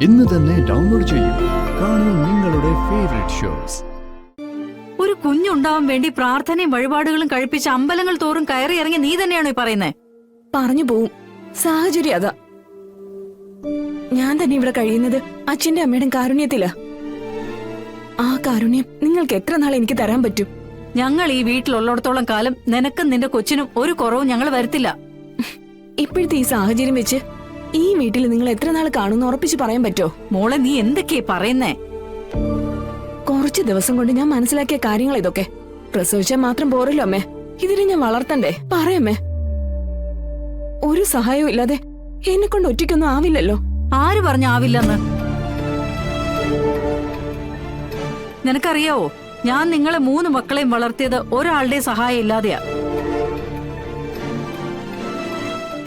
ഇന്ന് തന്നെ ഡൗൺലോഡ് ചെയ്യൂ. കാണൂ നിങ്ങളുടെ ഫേവറേറ്റ് ഷോസ്. ഒരു കുഞ്ഞുണ്ടാവാൻ വേണ്ടി പ്രാർത്ഥനയും വഴിപാടുകളും കഴിപ്പിച്ച് അമ്പലങ്ങൾ തോറും കയറി ഇറങ്ങി നീ തന്നെയാണോ ഈ പറയുന്നേ? പറഞ്ഞു പോവും. സാഹചര്യം അതാ. ഞാൻ തന്നെ ഇവിടെ കഴിയുന്നത് അച്ഛന്റെ അമ്മയുടെ കാരുണ്യത്തിലാ. ആ കാരുണ്യം നിങ്ങൾക്ക് എത്ര നാൾ എനിക്ക് തരാൻ പറ്റും? ഞങ്ങൾ ഈ വീട്ടിലുള്ളിടത്തോളം കാലം നിനക്കും നിന്റെ കൊച്ചിനും ഒരു കുറവും ഞങ്ങൾ വരുത്തില്ല. ഇപ്പോഴത്തെ ഈ സാഹചര്യം വെച്ച് ഈ വീട്ടിൽ നിങ്ങൾ എത്ര നാൾ കാണുമെന്ന് ഉറപ്പിച്ച് പറയാൻ പറ്റോ? മോളെ, നീ എന്തൊക്കെയാ പറയുന്നേ? കുറച്ച് ദിവസം കൊണ്ട് ഞാൻ മനസ്സിലാക്കിയ കാര്യങ്ങൾ ഇതൊക്കെ. പ്രസവിച്ചാൽ മാത്രം പോരല്ലോ അമ്മേ, ഇതിനെ ഞാൻ വളർത്തണ്ടേ? പറയമ്മേ. ഒരു സഹായവും ഇല്ലാതെ എന്നെ കൊണ്ട് ഒറ്റയ്ക്കൊന്നും ആവില്ലല്ലോ. ആര് പറഞ്ഞാവില്ലെന്ന്? നിനക്കറിയാവോ, ഞാൻ നിങ്ങളെ 3 മക്കളെയും വളർത്തിയത് ഒരാളുടെ സഹായം ഇല്ലാതെയാ.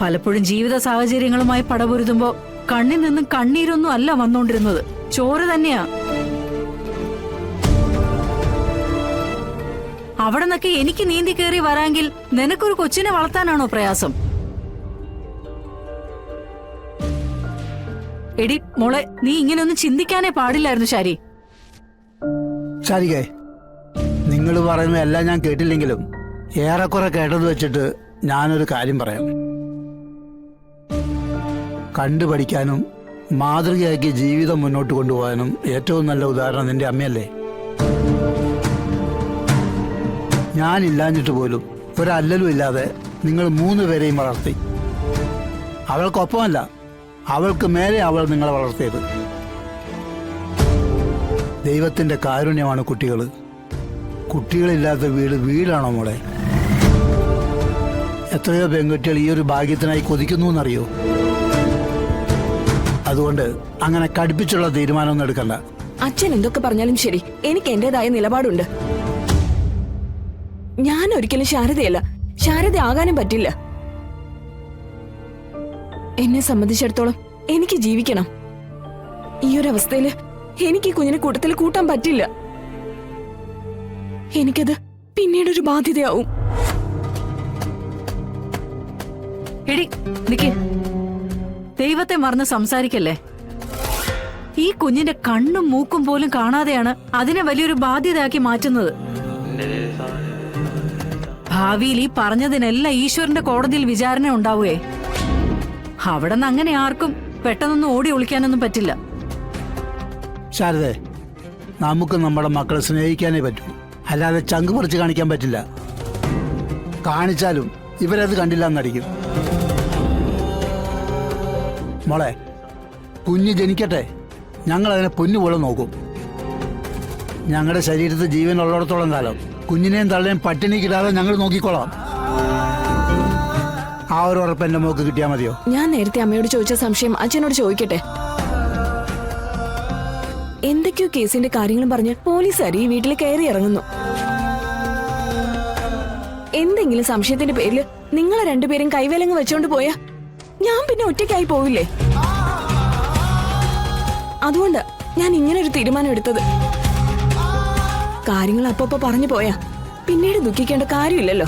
പലപ്പോഴും ജീവിത സാഹചര്യങ്ങളുമായി പടപൊരുതുമ്പോ കണ്ണിൽ നിന്നും കണ്ണീരൊന്നും അല്ല വന്നോണ്ടിരുന്നത്, ചോര തന്നെയാ. അവിടെ നിന്നൊക്കെ എനിക്ക് നീന്തി കയറി വരാമെങ്കിൽ നിനക്കൊരു കൊച്ചിനെ വളർത്താനാണോ പ്രയാസം? എടി മോളെ, നീ ഇങ്ങനെയൊന്നും ചിന്തിക്കാനേ പാടില്ലായിരുന്നു. ശാരി, ശാരികേ, നിങ്ങൾ പറയുന്ന എല്ലാം ഞാൻ കേട്ടില്ലെങ്കിലും ഏറെക്കുറെ കേട്ടത് വെച്ചിട്ട് ഞാനൊരു കാര്യം പറയാം. കണ്ടുപഠിക്കാനും മാതൃകയാക്കി ജീവിതം മുന്നോട്ട് കൊണ്ടുപോകാനും ഏറ്റവും നല്ല ഉദാഹരണം നിന്റെ അമ്മയല്ലേ. ഞാനില്ലാഞ്ഞിട്ട് പോലും ഒരല്ലലും ഇല്ലാതെ നിങ്ങൾ 3 പേരെയും വളർത്തി. അവൾക്കൊപ്പമല്ല, അവൾക്ക് മേലെ അവൾ നിങ്ങളെ വളർത്തിയത്. ദൈവത്തിന്റെ കാരുണ്യമാണ് കുട്ടികൾ. കുട്ടികളില്ലാത്ത വീട് വീടാണോ മോളെ? എത്രയോ പെൺകുട്ടികൾ ഈ ഒരു ഭാഗ്യത്തിനായി കൊതിക്കുന്നു എന്നറിയോ? അതുകൊണ്ട് അങ്ങനെ കടുപ്പിച്ചുള്ള തീരുമാനമൊന്നും എടുക്കണ്ട. അച്ഛൻ എന്തൊക്കെ പറഞ്ഞാലും ശരി, എനിക്ക് എന്റേതായ നിലപാടുണ്ട്. ഞാൻ ഒരിക്കലും ശാരദയല്ല, ശാരദ ആകാനും പറ്റില്ല. എന്നെ സംബന്ധിച്ചിടത്തോളം എനിക്ക് ജീവിക്കണം. ഈ ഒരു അവസ്ഥയില് എനിക്ക് കുഞ്ഞിനെ കൂട്ടത്തിൽ കൂട്ടാൻ പറ്റില്ല. എനിക്കത് പിന്നീടൊരു ബാധ്യതയാവും. എടി നിക്ക്, ദൈവത്തെ മറന്ന് സംസാരിക്കല്ലേ. ഈ കുഞ്ഞിന്റെ കണ്ണും മൂക്കും പോലും കാണാതെയാണ് അതിനെ വലിയൊരു ബാധ്യതയാക്കി മാറ്റുന്നത്. ഭാവിയിൽ ഈ പറഞ്ഞതിനെല്ലാം ഈശ്വരന്റെ കോടതിയിൽ വിചാരണ ഉണ്ടാവുകയെ. അവിടെ നിന്ന് അങ്ങനെ ആർക്കും പെട്ടെന്നൊന്നും ഓടി ഒളിക്കാനൊന്നും പറ്റില്ല. ശാരദേ, നമുക്ക് നമ്മുടെ മക്കളെ സ്നേഹിക്കാനേ പറ്റൂ, അല്ലാതെ ചങ്ക് പറിച്ച് കാണിക്കാൻ പറ്റില്ല. കാണിച്ചാലും ഇവരത് കണ്ടില്ല എന്നടിക്കും. മോളെ, കുഞ്ഞ് ജനിക്കട്ടെ, ഞങ്ങൾ അതിനെ പൊന്നുപോലെ നോക്കും. ഞങ്ങളുടെ ശരീരത്തിൽ ജീവൻ ഉള്ളിടത്തോളം കാലം കുഞ്ഞിനെയും തള്ളയും പട്ടിണിക്കിടാതെ ഞങ്ങൾ നോക്കിക്കോളാം. ആ ഒരു ഉറപ്പ് എന്റെ മോക്ക് കിട്ടിയാൽ മതിയോ? ഞാൻ നേരത്തെ അമ്മയോട് ചോദിച്ച സംശയം അച്ഛനോട് ചോദിക്കട്ടെ. എന്തൊക്കെയോ കേസിന്റെ കാര്യങ്ങളും പറഞ്ഞ് പോലീസുകാർ ഈ വീട്ടിൽ കയറി ഇറങ്ങുന്നു. എന്തെങ്കിലും സംശയത്തിന്റെ പേരില് നിങ്ങളെ 2 പേരും കൈവേലങ്ങ് വെച്ചോണ്ട് പോയാ ഞാൻ പിന്നെ ഒറ്റയ്ക്കായി പോവില്ലേ? അതുകൊണ്ട് ഞാൻ ഇങ്ങനൊരു തീരുമാനം എടുത്തത്. കാര്യങ്ങൾ അപ്പപ്പോ പറഞ്ഞു പോയാ പിന്നീട് ദുഃഖിക്കേണ്ട കാര്യമില്ലല്ലോ.